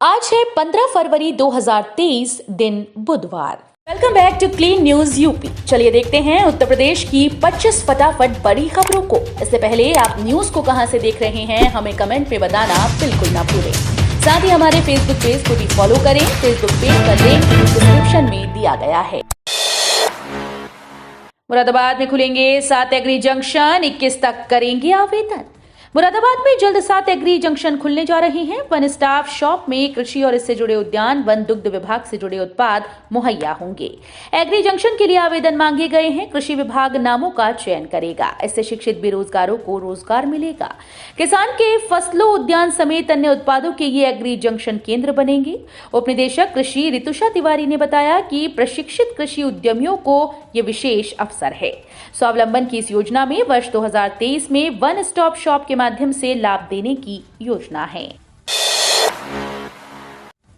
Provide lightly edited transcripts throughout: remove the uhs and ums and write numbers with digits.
आज है 15 फरवरी 2023 दिन बुधवार। Welcome back to Clean News UP. चलिए देखते हैं उत्तर प्रदेश की 25 फटाफट बड़ी खबरों को। इससे पहले आप न्यूज को कहां से देख रहे हैं हमें कमेंट में बताना बिल्कुल ना भूलें। साथ ही हमारे फेसबुक पेज को भी फॉलो करें। फेसबुक पेज का लिंक डिस्क्रिप्शन में दिया गया है। मुरादाबाद में खुलेंगे 7 एग्री जंक्शन, 21 तक करेंगे आवेदन। मुरादाबाद में जल्द 7 एग्री जंक्शन खुलने जा रहे हैं। वन स्टॉप शॉप में कृषि और इससे जुड़े उद्यान, वन दुग्ध विभाग से जुड़े उत्पाद मुहैया होंगे। एग्री जंक्शन के लिए आवेदन मांगे गए हैं। कृषि विभाग नामों का चयन करेगा। इससे शिक्षित बेरोजगारों को रोजगार मिलेगा। किसान के फसलों, उद्यान समेत अन्य उत्पादों के ये एग्री जंक्शन केंद्र बनेंगे। उप निदेशक कृषि ऋतुषा तिवारी ने बताया कि प्रशिक्षित कृषि उद्यमियों को ये विशेष अवसर है। स्वावलंबन की इस योजना में वर्ष 2023 में वन स्टॉप शॉप के माध्यम से लाभ देने की योजना है।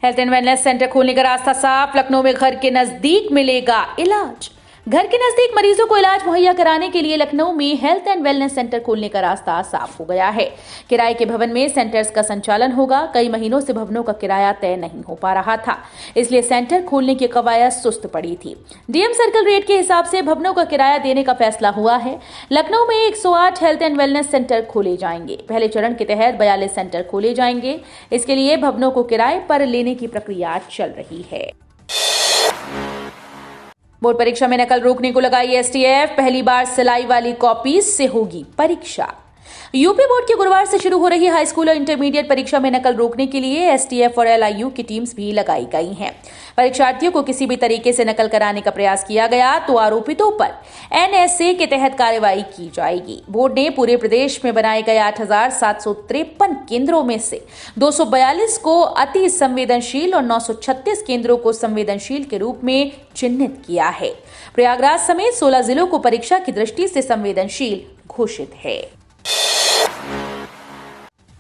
हेल्थ एंड वेलनेस सेंटर खोलने का रास्ता साफ। लखनऊ में घर के नजदीक मिलेगा इलाज। घर के नजदीक मरीजों को इलाज मुहैया कराने के लिए लखनऊ में हेल्थ एंड वेलनेस सेंटर खोलने का रास्ता साफ हो गया है। किराए के भवन में सेंटर्स का संचालन होगा। कई महीनों से भवनों का किराया तय नहीं हो पा रहा था, इसलिए सेंटर खोलने की कवायद सुस्त पड़ी थी। डीएम सर्कल रेट के हिसाब से भवनों का किराया देने का फैसला हुआ है। लखनऊ में 108 हेल्थ एंड वेलनेस सेंटर खोले जाएंगे। पहले चरण के तहत 42 सेंटर खोले जाएंगे। इसके लिए भवनों को किराए पर लेने की प्रक्रिया चल रही है। बोर्ड परीक्षा में नकल रोकने को लगाई एसटीएफ। पहली बार सिलाई वाली कॉपी से होगी परीक्षा। यूपी बोर्ड की गुरुवार से शुरू हो रही हाई स्कूल और इंटरमीडिएट परीक्षा में नकल रोकने के लिए एसटीएफ और एलआईयू की टीम्स भी लगाई गई हैं। परीक्षार्थियों को किसी भी तरीके से नकल कराने का प्रयास किया गया तो आरोपितों पर एनएसए के तहत कार्रवाई की जाएगी। बोर्ड ने पूरे प्रदेश में बनाए गए 8,753 केंद्रों में से 242 को अति संवेदनशील और 936 केंद्रों को संवेदनशील के रूप में चिन्हित किया है। प्रयागराज समेत 16 जिलों को परीक्षा की दृष्टि से संवेदनशील घोषित है।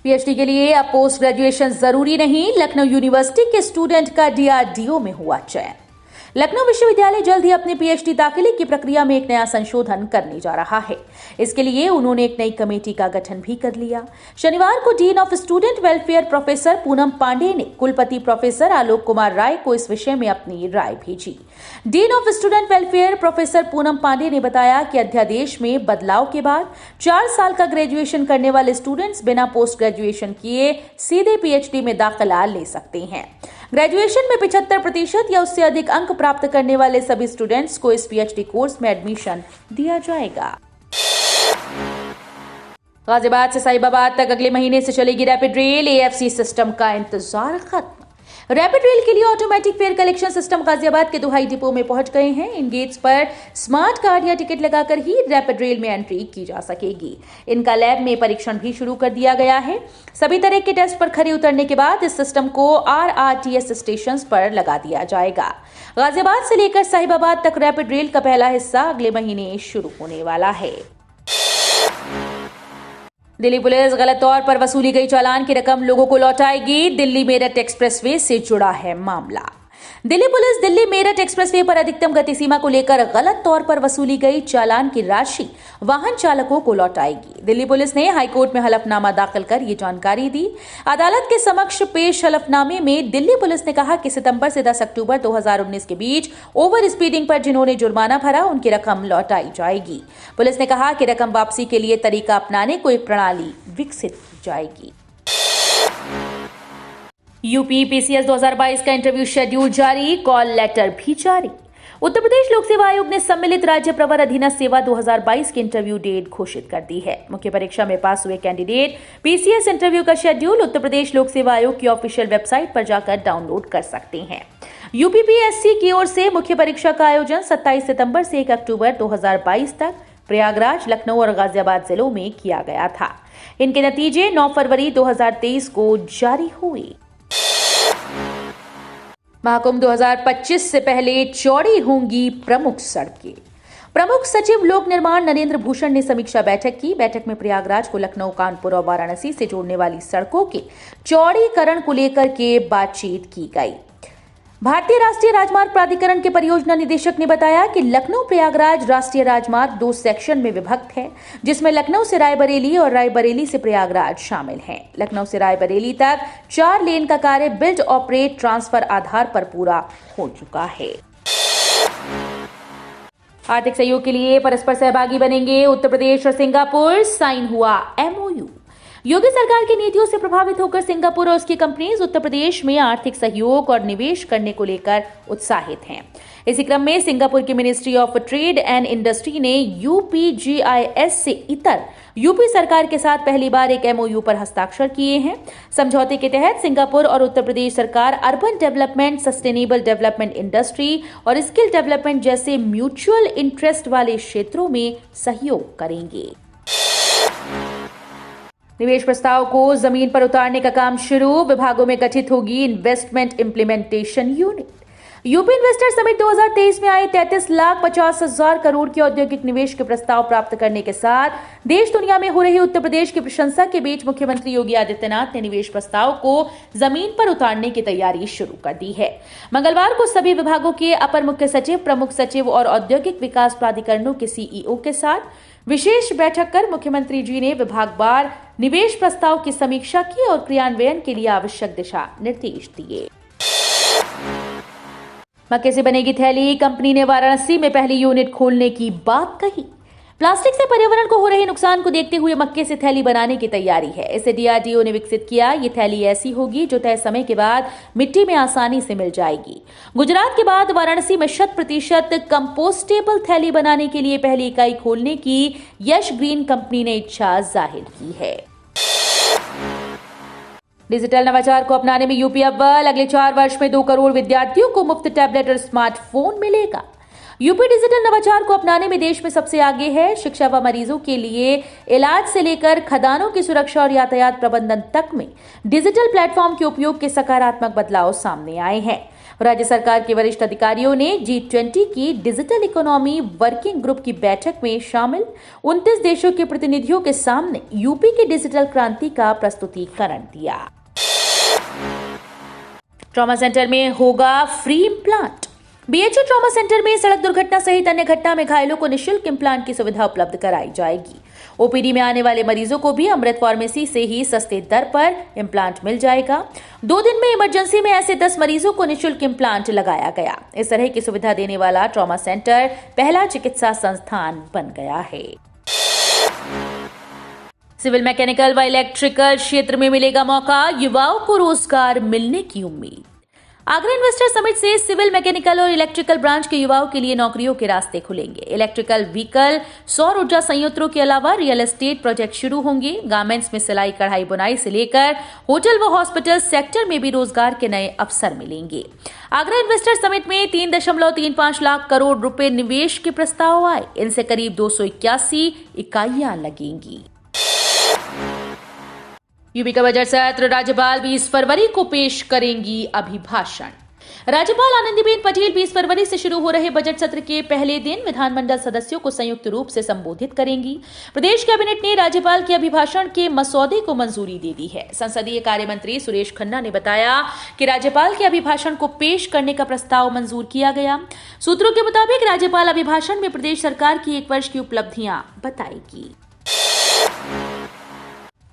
पीएचडी के लिए अब पोस्ट ग्रेजुएशन जरूरी नहीं। लखनऊ यूनिवर्सिटी के स्टूडेंट का डीआरडीओ में हुआ चयन। लखनऊ विश्वविद्यालय जल्द ही अपने पीएचडी दाखिले की प्रक्रिया में एक नया संशोधन करने जा रहा है। इसके लिए उन्होंने एक नई कमेटी का गठन भी कर लिया। शनिवार को dean of student welfare professor Poonam Pandey ने कुलपति प्रोफेसर आलोक कुमार राय को इस विषय में अपनी राय भेजी। Dean of student welfare professor Poonam Pandey ने बताया कि अध्यादेश में बदलाव के बाद 4 साल का ग्रेजुएशन करने वाले स्टूडेंट्स बिना पोस्ट ग्रेजुएशन किए सीधे पीएचडी में दाखिला ले सकते हैं। ग्रेजुएशन में 75% या उससे अधिक अंक प्राप्त करने वाले सभी स्टूडेंट्स को इस पीएचडी कोर्स में एडमिशन दिया जाएगा। गाजियाबाद से साहिबाबाद तक अगले महीने से चलेगी रैपिड रेल। एएफसी सिस्टम का इंतजार खत्म। रैपिड रेल के लिए automatic fair collection system Ghaziabad के दुहाई डिपो में पहुंच गए हैं। इन गेट्स पर स्मार्ट कार्ड या टिकट लगाकर ही रैपिड रेल में एंट्री की जा सकेगी। इनका लैब में परीक्षण भी शुरू कर दिया गया है। सभी तरह के टेस्ट पर खरे उतरने के बाद इस सिस्टम को आरआरटीएस स्टेशन पर लगा दिया जाएगा। गाजियाबाद से लेकर साहिबाबाद तक रैपिड रेल का पहला हिस्सा अगले महीने शुरू होने वाला है। दिल्ली पुलिस गलत तौर पर वसूली गई चालान की रकम लोगों को लौटाएगी। दिल्ली मेरठ एक्सप्रेसवे से जुड़ा है मामला। दिल्ली पुलिस दिल्ली मेरठ एक्सप्रेसवे पर अधिकतम गति सीमा को लेकर गलत तौर पर वसूली गई चालान की राशि वाहन चालकों को लौटाएगी। दिल्ली पुलिस ने हाईकोर्ट में हलफनामा दाखिल कर ये जानकारी दी। अदालत के समक्ष पेश हलफनामे में दिल्ली पुलिस ने कहा कि सितंबर से 10 अक्टूबर 2019 के बीच ओवर स्पीडिंग पर जिन्होंने जुर्माना भरा उनकी रकम लौटाई जाएगी। पुलिस ने कहा कि रकम वापसी के लिए तरीका अपनाने को एक प्रणाली विकसित की जाएगी। यूपी पीसीएस 2022 का इंटरव्यू शेड्यूल जारी, कॉल लेटर भी जारी। उत्तर प्रदेश लोक सेवा आयोग ने सम्मिलित राज्य प्रवर अधीनस्थ सेवा 2022 की इंटरव्यू डेट घोषित कर दी है। मुख्य परीक्षा में पास हुए कैंडिडेट पीसीएस इंटरव्यू का शेड्यूल उत्तर प्रदेश लोक सेवा आयोग की ऑफिशियल वेबसाइट पर जाकर डाउनलोड कर सकते हैं। यूपीपीएससी की ओर से मुख्य परीक्षा का आयोजन 27 सितंबर से 1 अक्टूबर 2022 तक प्रयागराज, लखनऊ और गाजियाबाद जिलों में किया गया था। इनके नतीजे 9 फरवरी 2023 को जारी हुए। महाकुंभ 2025 से पहले चौड़ी होंगी प्रमुख सड़कें। प्रमुख सचिव लोक निर्माण नरेंद्र भूषण ने समीक्षा बैठक की। बैठक में प्रयागराज को लखनऊ, कानपुर और वाराणसी से जोड़ने वाली सड़कों के चौड़ीकरण को लेकर के बातचीत की गई। भारतीय राष्ट्रीय राजमार्ग प्राधिकरण के परियोजना निदेशक ने बताया कि लखनऊ प्रयागराज राष्ट्रीय राजमार्ग 2 सेक्शन में विभक्त है, जिसमें लखनऊ से रायबरेली और रायबरेली से प्रयागराज शामिल हैं। लखनऊ से रायबरेली तक 4 लेन का कार्य बिल्ड ऑपरेट ट्रांसफर आधार पर पूरा हो चुका है। आर्थिक सहयोग के लिए परस्पर सहभागी बनेंगे उत्तर प्रदेश और सिंगापुर, साइन हुआ MOU। योगी सरकार की नीतियों से प्रभावित होकर सिंगापुर और उसकी कंपनीज उत्तर प्रदेश में आर्थिक सहयोग और निवेश करने को लेकर उत्साहित हैं। इसी क्रम में सिंगापुर की ministry of trade and industry ने UPGIS से इतर यूपी सरकार के साथ पहली बार एक MOU पर हस्ताक्षर किए हैं। समझौते के तहत सिंगापुर और उत्तर प्रदेश सरकार urban development, sustainable development, industry और स्किल डेवलपमेंट जैसे म्यूचुअल इंटरेस्ट वाले क्षेत्रों में सहयोग करेंगे। निवेश प्रस्ताव को जमीन पर उतारने का काम शुरू, विभागों में गठित होगी investment implementation unit. UP investor summit 2023 में आए 33,50,000 करोड़ के औद्योगिक निवेश के प्रस्ताव प्राप्त करने के साथ देश दुनिया में हो रही उत्तर प्रदेश की प्रशंसा के बीच मुख्यमंत्री योगी आदित्यनाथ ने निवेश प्रस्ताव को जमीन पर उतारने की तैयारी शुरू कर दी है। मंगलवार को सभी विभागों के अपर मुख्य सचिव, प्रमुख सचिव और औद्योगिक विकास प्राधिकरणों के CEO के साथ विशेष बैठक कर मुख्यमंत्री जी ने विभागवार निवेश प्रस्ताव की समीक्षा की और क्रियान्वयन के लिए आवश्यक दिशा निर्देश दिए। मक्के से बनेगी थैली, कंपनी ने वाराणसी में पहली यूनिट खोलने की बात कही। प्लास्टिक से पर्यावरण को हो रहे नुकसान को देखते हुए मक्के से थैली बनाने की तैयारी है। इसे DRDO ने विकसित किया। ये थैली ऐसी होगी जो तय समय के बाद मिट्टी में आसानी से मिल जाएगी। गुजरात के बाद वाराणसी में 100% कंपोस्टेबल थैली बनाने के लिए पहली इकाई खोलने की यश ग्रीन कंपनी ने इच्छा जाहिर की है। डिजिटल नवाचार को अपनाने में यूपी अव्वल, अगले 4 वर्ष में 2 करोड़ विद्यार्थियों को मुफ्त टैबलेट और स्मार्टफोन मिलेगा। यूपी डिजिटल नवाचार को अपनाने में देश में सबसे आगे है। शिक्षा व मरीजों के लिए इलाज से लेकर खदानों की सुरक्षा और यातायात प्रबंधन तक में डिजिटल प्लेटफॉर्म के उपयोग के सकारात्मक बदलाव सामने आए हैं। राज्य सरकार के वरिष्ठ अधिकारियों ने G20 की डिजिटल इकोनॉमी वर्किंग ग्रुप की बैठक में शामिल 29 देशों के प्रतिनिधियों के सामने यूपी की डिजिटल क्रांति का प्रस्तुतिकरण दिया। ट्रॉमा सेंटर में होगा free implant. BHU trauma centre में सड़क दुर्घटना सहित अन्य घटना में घायलों को निःशुल्क इम्प्लांट की सुविधा उपलब्ध कराई जाएगी। OPD में आने वाले मरीजों को भी अमृत फार्मेसी से ही सस्ते दर पर इम्प्लांट मिल जाएगा। 2 दिन में इमरजेंसी में ऐसे 10 मरीजों को निःशुल्क इम्प्लांट लगाया गया। इस तरह की सुविधा देने वाला ट्रॉमा सेंटर पहला चिकित्सा संस्थान बन गया है। सिविल, मैकेनिकल व इलेक्ट्रिकल क्षेत्र में मिलेगा मौका, युवाओं को रोजगार मिलने की उम्मीद। आगरा इन्वेस्टर समिट से सिविल, मैकेनिकल और इलेक्ट्रिकल ब्रांच के युवाओं के लिए नौकरियों के रास्ते खुलेंगे। इलेक्ट्रिकल व्हीकल, सौर ऊर्जा संयंत्रों के अलावा रियल एस्टेट प्रोजेक्ट शुरू होंगे। गारमेंट्स में सिलाई, कढ़ाई, बुनाई से लेकर होटल व हॉस्पिटल सेक्टर में भी रोजगार के नए अवसर मिलेंगे। आगरा इन्वेस्टर समिट में 3.35 लाख करोड़ रुपए निवेश के प्रस्ताव आए। इनसे करीब 281 इकाइयां लगेंगी। यूपी का बजट सत्र, राज्यपाल 20 फरवरी को पेश करेंगी अभिभाषण। राज्यपाल आनंदीबेन पटेल 20 फरवरी से शुरू हो रहे बजट सत्र के पहले दिन विधानमंडल सदस्यों को संयुक्त रूप से संबोधित करेंगी। प्रदेश कैबिनेट ने राज्यपाल के अभिभाषण के मसौदे को मंजूरी दे दी है। संसदीय कार्य मंत्री सुरेश खन्ना ने बताया कि राज्यपाल के अभिभाषण को पेश करने का प्रस्ताव मंजूर किया गया। सूत्रों के मुताबिक राज्यपाल अभिभाषण में प्रदेश सरकार की 1 वर्ष की उपलब्धियां बताएगी।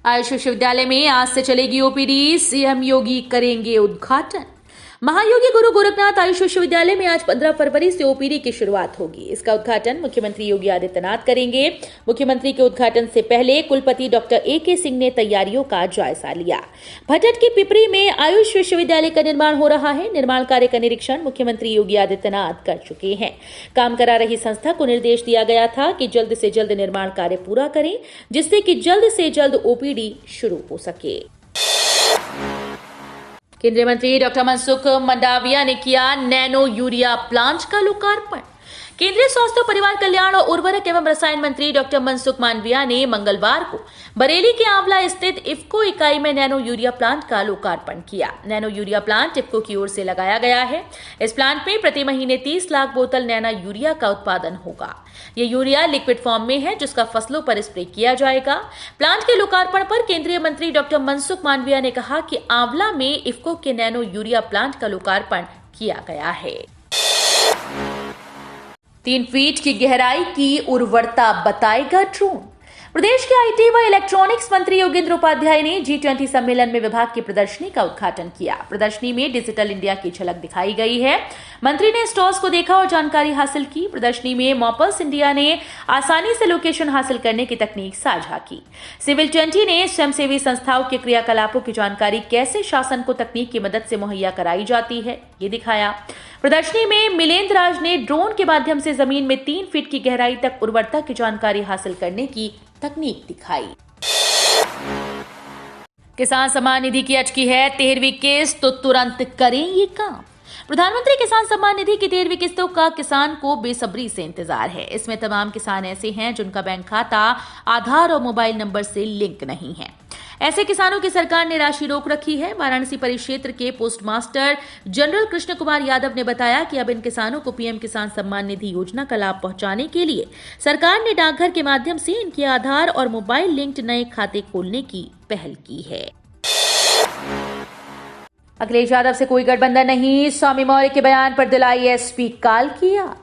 आयुष विश्वविद्यालय में आज से चलेगी OPD, CM योगी करेंगे उद्घाटन। महायोगी गुरु गोरखनाथ आयुष विश्वविद्यालय में आज 15 फरवरी से OPD की शुरुआत होगी। इसका उद्घाटन मुख्यमंत्री योगी आदित्यनाथ करेंगे। मुख्यमंत्री के उद्घाटन से पहले कुलपति डॉक्टर AK सिंह ने तैयारियों का जायजा लिया। भटट की पिपरी में आयुष विश्वविद्यालय का निर्माण हो रहा है। निर्माण कार्य का निरीक्षण मुख्यमंत्री योगी आदित्यनाथ कर चुके हैं। काम करा रही संस्था को निर्देश दिया गया था कि जल्द से जल्द निर्माण कार्य पूरा करें, जिससे कि जल्द से जल्द OPD शुरू हो सके। केंद्रीय मंत्री डॉक्टर मनसुख मंडाविया ने किया नैनो यूरिया प्लांट का लोकार्पण। केंद्रीय स्वास्थ्य, परिवार कल्याण और उर्वरक एवं रसायन मंत्री डॉक्टर मनसुख मांडविया ने मंगलवार को बरेली के आंवला स्थित इफ्को इकाई में नैनो यूरिया प्लांट का लोकार्पण किया। नैनो यूरिया प्लांट इफ्को की ओर से लगाया गया है। इस प्लांट में प्रति महीने 30 लाख बोतल नैनो यूरिया का उत्पादन होगा। ये यूरिया लिक्विड फॉर्म में है, जिसका फसलों पर स्प्रे किया जाएगा। प्लांट के लोकार्पण पर केंद्रीय मंत्री डॉक्टर मनसुख मांडविया ने कहा कि आंवला में इफ्को के नैनो यूरिया प्लांट का लोकार्पण किया गया है। 3 फीट की गहराई की उर्वरता बताएगा ड्रोन। प्रदेश के आईटी व इलेक्ट्रॉनिक्स मंत्री योगेंद्र उपाध्याय ने G20 सम्मेलन में विभाग की प्रदर्शनी का उद्घाटन किया। प्रदर्शनी में डिजिटल इंडिया की झलक दिखाई गई है। मंत्री ने स्टॉल्स को देखा और जानकारी हासिल की। प्रदर्शनी में मॉपल्स इंडिया ने आसानी से लोकेशन हासिल करने की तकनीक साझा की। सिविल 20 ने स्वयंसेवी संस्थाओं के क्रियाकलापों की जानकारी कैसे शासन को तकनीक की मदद से मुहैया कराई जाती है, ये दिखाया। प्रदर्शनी में मिलेंद्र राज ने ड्रोन के माध्यम से जमीन में 3 फीट की गहराई तक उर्वरता की जानकारी हासिल करने की तकनीक दिखाई। किसान सम्मान निधि की अटकी है 13वीं किस्त, तो तुरंत करें ये काम। प्रधानमंत्री किसान सम्मान निधि की 13वीं किस्तों का किसान को बेसब्री से इंतजार है। इसमें तमाम किसान ऐसे हैं जिनका बैंक खाता आधार और मोबाइल नंबर से लिंक नहीं है। ऐसे किसानों की सरकार ने राशि रोक रखी है। वाराणसी परिक्षेत्र के पोस्टमास्टर जनरल कृष्ण कुमार यादव ने बताया कि अब इन किसानों को पीएम किसान सम्मान निधि योजना का लाभ पहुंचाने के लिए सरकार ने डाकघर के माध्यम से इनके आधार और मोबाइल लिंक्ड नए खाते खोलने की पहल की है। अखिलेश यादव से कोई गठबंधन नहीं, स्वामी मौर्य के बयान पर दिलाई एसपी काल की याद।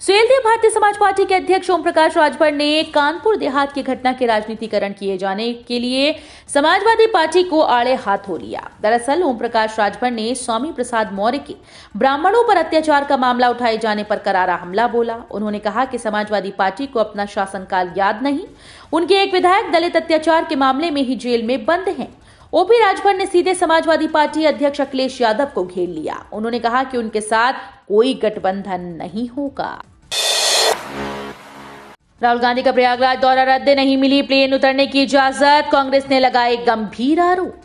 सुहेलदेव भारतीय समाज पार्टी के अध्यक्ष ओम प्रकाश राजभर ने कानपुर देहात की घटना के राजनीतिकरण किए जाने के लिए समाजवादी पार्टी को आड़े हाथों लिया। दरअसल ओम प्रकाश राजभर ने स्वामी प्रसाद मौर्य के ब्राह्मणों पर अत्याचार का मामला उठाए जाने पर करारा हमला बोला। उन्होंने कहा कि समाजवादी पार्टी को अपना शासनकाल याद नहीं। उनके एक विधायक दलित अत्याचार के मामले में ही जेल में बंद हैं। ओपी राजभर ने सीधे समाजवादी पार्टी अध्यक्ष अखिलेश यादव को घेर लिया। उन्होंने कहा कि उनके साथ कोई गठबंधन नहीं होगा। राहुल गांधी का प्रयागराज दौरा रद्द, नहीं मिली प्लेन उतरने की इजाजत, कांग्रेस ने लगाए गंभीर आरोप।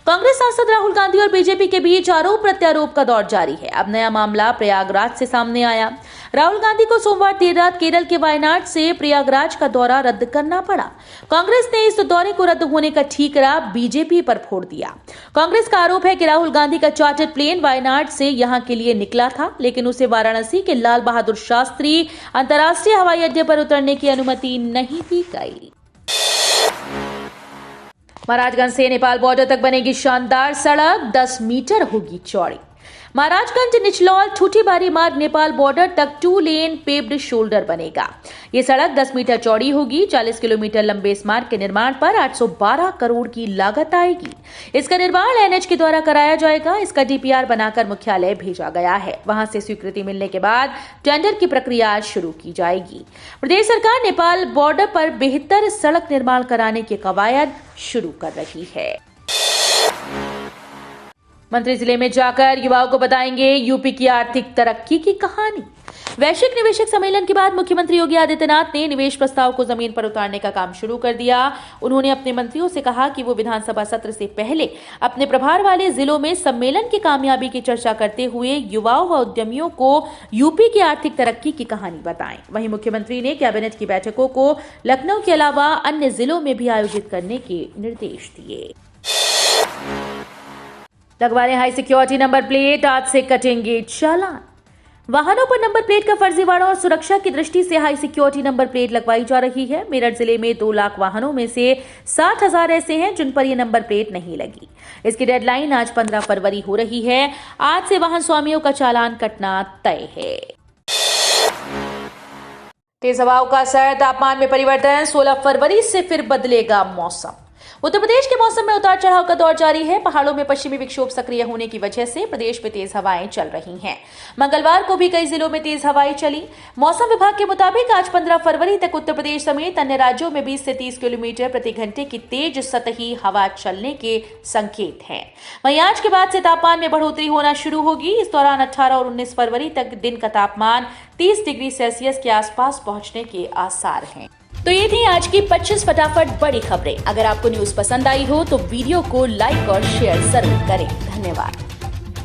कांग्रेस सांसद राहुल गांधी और बीजेपी के बीच आरोप प्रत्यारोप का दौर जारी है। अब नया मामला प्रयागराज से सामने आया। राहुल गांधी को सोमवार देर रात केरल के वायनाड से प्रयागराज का दौरा रद्द करना पड़ा। कांग्रेस ने इस दौरे को रद्द होने का ठीकरा बीजेपी पर फोड़ दिया। कांग्रेस का आरोप है कि राहुल गांधी का चार्टर्ड प्लेन वायनाड से यहां के लिए निकला था, लेकिन उसे वाराणसी के लाल बहादुर शास्त्री अंतर्राष्ट्रीय हवाई अड्डे पर उतरने की अनुमति नहीं दी गई। महाराजगंज से नेपाल बॉर्डर तक बनेगी शानदार सड़क, 10 मीटर होगी चौड़ी। महाराजगंज निचलौल ठूठीबारी मार्ग नेपाल बॉर्डर तक 2 लेन पेव्ड शोल्डर बनेगा। ये सड़क 10 मीटर चौड़ी होगी। 40 किलोमीटर लंबे इस मार्ग के निर्माण पर 812 करोड़ की लागत आएगी। इसका निर्माण एनएच के द्वारा कराया जाएगा। इसका डीपीआर बनाकर मुख्यालय भेजा गया है। वहां से स्वीकृति मिलने के बाद टेंडर की प्रक्रिया शुरू की जाएगी। प्रदेश सरकार नेपाल बॉर्डर पर बेहतर सड़क निर्माण कराने की कवायद शुरू कर रही है। मंत्री जिले में जाकर युवाओं को बताएंगे यूपी की आर्थिक तरक्की की कहानी। वैश्विक निवेशक सम्मेलन के बाद मुख्यमंत्री योगी आदित्यनाथ ने निवेश प्रस्ताव को जमीन पर उतारने का काम शुरू कर दिया। उन्होंने अपने मंत्रियों से कहा कि वो विधानसभा सत्र से पहले अपने प्रभार वाले जिलों में सम्मेलन की कामयाबी की चर्चा करते हुए युवाओं व उद्यमियों को यूपी की आर्थिक तरक्की की कहानी बताएं। वहीं मुख्यमंत्री ने कैबिनेट की बैठकों को लखनऊ के अलावा अन्य जिलों में भी आयोजित करने के निर्देश दिए। लगवाने हाई सिक्योरिटी नंबर प्लेट, आज से कटेंगे चालान। वाहनों पर नंबर प्लेट का फर्जीवाड़ा और सुरक्षा की दृष्टि से हाई सिक्योरिटी नंबर प्लेट लगवाई जा रही है। मेरठ जिले में 2 लाख वाहनों में से 60,000 ऐसे हैं जिन पर यह नंबर प्लेट नहीं लगी। इसकी डेडलाइन आज 15 फरवरी हो रही है। आज से वाहन स्वामियों का चालान कटना तय है। तेज हवाओं का असर, तापमान में परिवर्तन, 16 फरवरी से फिर बदलेगा मौसम। उत्तर प्रदेश के मौसम में उतार चढ़ाव का दौर जारी है। पहाड़ों में पश्चिमी विक्षोभ सक्रिय होने की वजह से प्रदेश में तेज हवाएं चल रही हैं। मंगलवार को भी कई जिलों में तेज हवाएं चली। मौसम विभाग के मुताबिक आज 15 फरवरी तक उत्तर प्रदेश समेत अन्य राज्यों में 20 से 30 किलोमीटर प्रति घंटे की तेज सतही हवा चलने के संकेत हैं। वहीं आज के बाद से तापमान में बढ़ोतरी होना शुरू होगी। इस दौरान 18 और 19 फरवरी तक दिन का तापमान 30 डिग्री सेल्सियस के आसपास पहुंचने के आसार हैं। तो ये थी आज की 25 फटाफट बड़ी खबरें। अगर आपको न्यूज पसंद आई हो तो वीडियो को लाइक और शेयर जरूर करें। धन्यवाद।